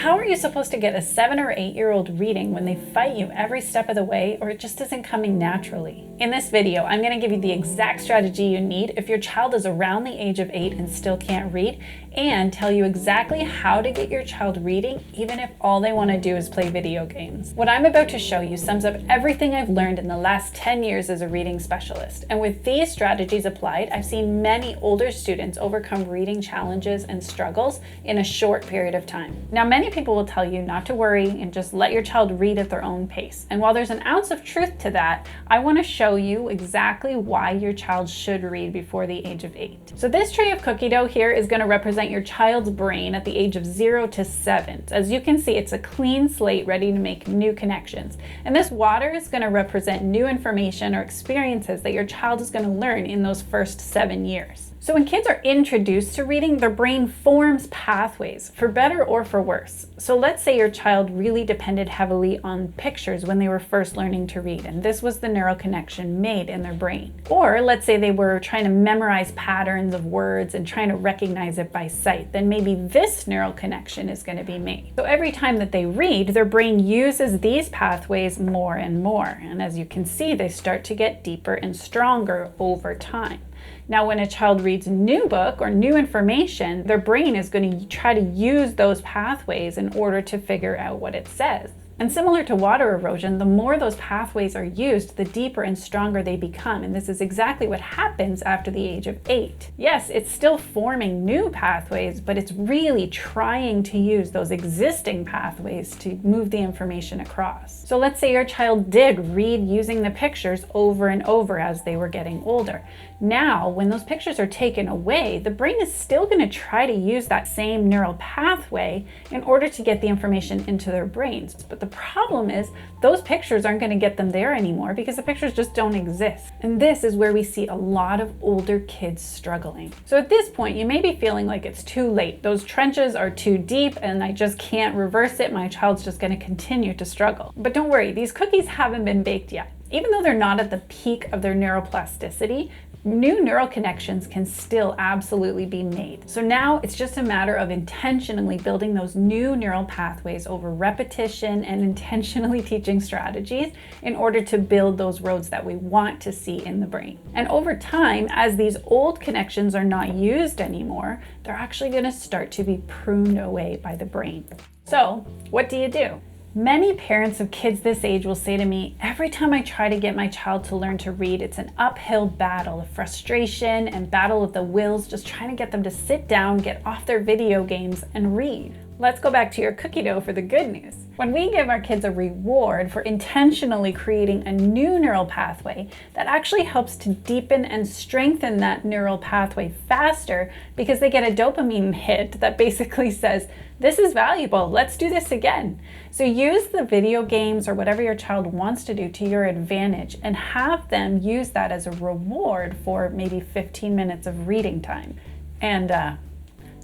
How are you supposed to get a 7 or 8-year-old reading when they fight you every step of the way, or it just isn't coming naturally? In this video, I'm going to give you the exact strategy you need if your child is around the age of 8 and still can't read, and tell you exactly how to get your child reading even if all they want to do is play video games. What I'm about to show you sums up everything I've learned in the last 10 years as a reading specialist. And with these strategies applied, I've seen many older students overcome reading challenges and struggles in a short period of time. Now, many people will tell you not to worry and just let your child read at their own pace. And while there's an ounce of truth to that, I want to show you exactly why your child should read before the age of 8. So this tray of cookie dough here is going to represent your child's brain at the age of 0 to 7. As you can see, it's a clean slate ready to make new connections. And this water is going to represent new information or experiences that your child is going to learn in those first 7 years. So when kids are introduced to reading, their brain forms pathways, for better or for worse. So let's say your child really depended heavily on pictures when they were first learning to read, and this was the neural connection made in their brain. Or let's say they were trying to memorize patterns of words and trying to recognize it by sight, then maybe this neural connection is going to be made. So every time that they read, their brain uses these pathways more and more. And as you can see, they start to get deeper and stronger over time. Now, when a child reads a new book or new information, their brain is going to try to use those pathways in order to figure out what it says. And similar to water erosion, the more those pathways are used, the deeper and stronger they become. And this is exactly what happens after the age of 8. Yes, it's still forming new pathways, but it's really trying to use those existing pathways to move the information across. So let's say your child did read using the pictures over and over as they were getting older. Now, when those pictures are taken away, the brain is still going to try to use that same neural pathway in order to get the information into their brains. But the problem is those pictures aren't going to get them there anymore because the pictures just don't exist. And this is where we see a lot of older kids struggling. So at this point, you may be feeling like it's too late. Those trenches are too deep and I just can't reverse it. My child's just going to continue to struggle. But don't worry, these cookies haven't been baked yet. Even though they're not at the peak of their neuroplasticity, new neural connections can still absolutely be made. So now it's just a matter of intentionally building those new neural pathways over repetition and intentionally teaching strategies in order to build those roads that we want to see in the brain. And over time, as these old connections are not used anymore, they're actually going to start to be pruned away by the brain. So what do you do? Many parents of kids this age will say to me, every time I try to get my child to learn to read, it's an uphill battle of frustration and battle of the wills, just trying to get them to sit down, get off their video games, and read. Let's go back to your cookie dough for the good news. When we give our kids a reward for intentionally creating a new neural pathway, that actually helps to deepen and strengthen that neural pathway faster because they get a dopamine hit that basically says, this is valuable, let's do this again. So use the video games or whatever your child wants to do to your advantage and have them use that as a reward for maybe 15 minutes of reading time. And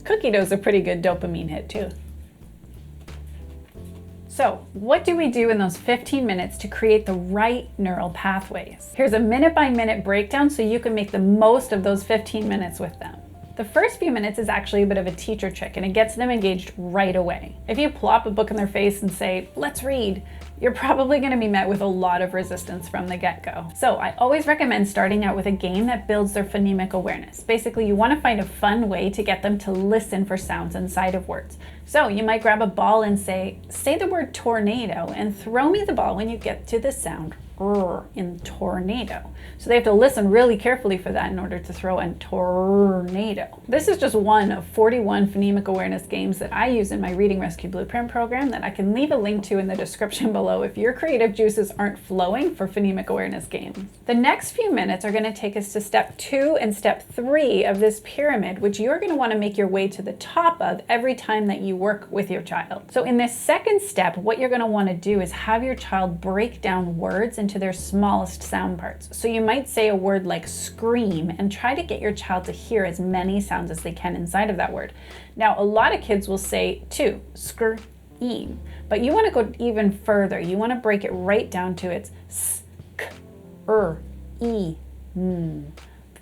cookie dough's a pretty good dopamine hit too. So what do we do in those 15 minutes to create the right neural pathways? Here's a minute-by-minute breakdown so you can make the most of those 15 minutes with them. The first few minutes is actually a bit of a teacher trick and it gets them engaged right away. If you plop a book in their face and say, let's read, you're probably going to be met with a lot of resistance from the get-go. So I always recommend starting out with a game that builds their phonemic awareness. Basically, you want to find a fun way to get them to listen for sounds inside of words. So you might grab a ball and say the word tornado and throw me the ball when you get to the sound in tornado. So they have to listen really carefully for that in order to throw a tornado. This is just one of 41 phonemic awareness games that I use in my Reading Rescue Blueprint program that I can leave a link to in the description below if your creative juices aren't flowing for phonemic awareness games. The next few minutes are going to take us to step 2 and step 3 of this pyramid, which you're going to want to make your way to the top of every time that you work with your child. So in this second step, what you're going to want to do is have your child break down words into their smallest sound parts. So you might say a word like scream and try to get your child to hear as many sounds as they can inside of that word. Now, a lot of kids will say two, scream, but you want to go even further. You want to break it right down to its s, k, e, m.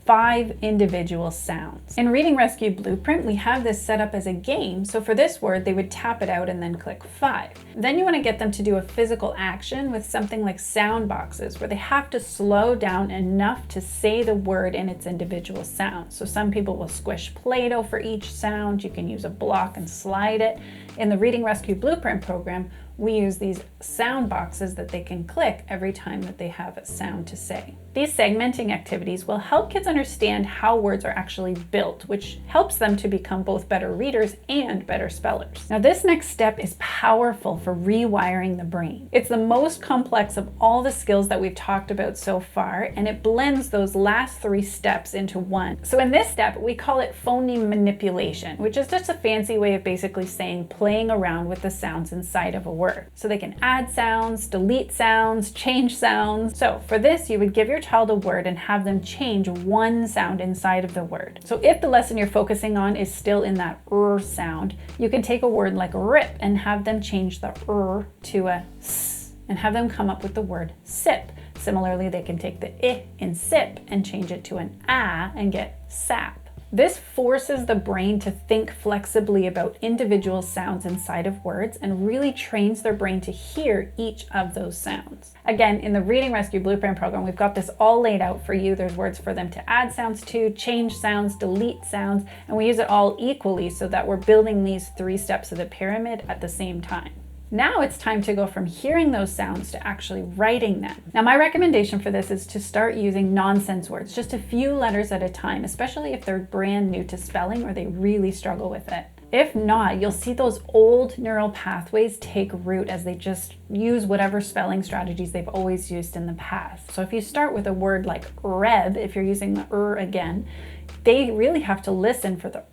5 individual sounds. In Reading Rescue Blueprint, we have this set up as a game. So for this word, they would tap it out and then click 5. Then you want to get them to do a physical action with something like sound boxes, where they have to slow down enough to say the word in its individual sounds. So some people will squish Play-Doh for each sound. You can use a block and slide it. In the Reading Rescue Blueprint program, we use these sound boxes that they can click every time that they have a sound to say. These segmenting activities will help kids understand how words are actually built, which helps them to become both better readers and better spellers. Now, this next step is powerful for rewiring the brain. It's the most complex of all the skills that we've talked about so far, and it blends those last 3 steps into one. So in this step, we call it phoneme manipulation, which is just a fancy way of basically saying playing around with the sounds inside of a word. So they can add sounds, delete sounds, change sounds. So for this, you would give your child a word and have them change one sound inside of the word. So if the lesson you're focusing on is still in that sound, you can take a word like rip and have them change the to a s and have them come up with the word sip. Similarly, they can take the I in sip and change it to an a and get sap. This forces the brain to think flexibly about individual sounds inside of words and really trains their brain to hear each of those sounds. Again, in the Reading Rescue Blueprint program, we've got this all laid out for you. There's words for them to add sounds to, change sounds, delete sounds, and we use it all equally so that we're building these 3 steps of the pyramid at the same time. Now it's time to go from hearing those sounds to actually writing them. Now, my recommendation for this is to start using nonsense words, just a few letters at a time, especially if they're brand new to spelling or they really struggle with it. If not, you'll see those old neural pathways take root as they just use whatever spelling strategies they've always used in the past. So if you start with a word like reb, if you're using the again, they really have to listen for the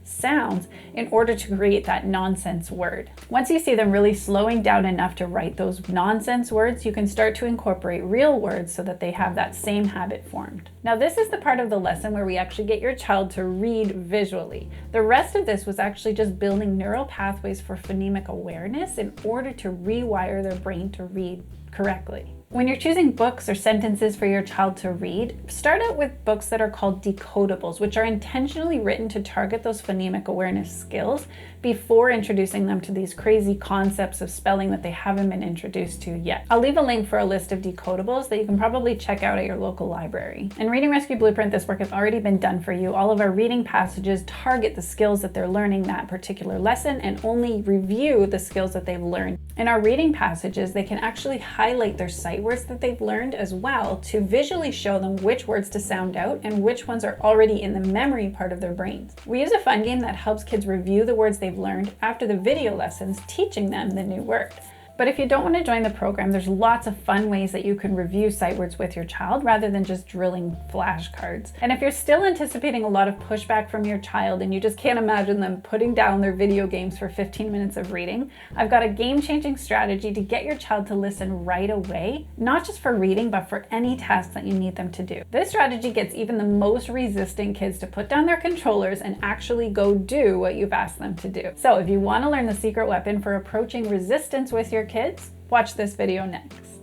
sounds in order to create that nonsense word. Once you see them really slowing down enough to write those nonsense words, you can start to incorporate real words so that they have that same habit formed. Now, this is the part of the lesson where we actually get your child to read visually. The rest of this was actually just building neural pathways for phonemic awareness in order to rewire their brain to read correctly. When you're choosing books or sentences for your child to read, start out with books that are called Decodables, which are intentionally written to target those phonemic awareness skills before introducing them to these crazy concepts of spelling that they haven't been introduced to yet. I'll leave a link for a list of Decodables that you can probably check out at your local library. In Reading Rescue Blueprint, this work has already been done for you. All of our reading passages target the skills that they're learning that particular lesson and only review the skills that they've learned. In our reading passages, they can actually highlight their sight words that they've learned as well to visually show them which words to sound out and which ones are already in the memory part of their brains. We use a fun game that helps kids review the words they've learned after the video lessons, teaching them the new word. But if you don't want to join the program, there's lots of fun ways that you can review sight words with your child rather than just drilling flashcards. And if you're still anticipating a lot of pushback from your child and you just can't imagine them putting down their video games for 15 minutes of reading, I've got a game-changing strategy to get your child to listen right away, not just for reading, but for any task that you need them to do. This strategy gets even the most resistant kids to put down their controllers and actually go do what you've asked them to do. So if you want to learn the secret weapon for approaching resistance with your kids, watch this video next.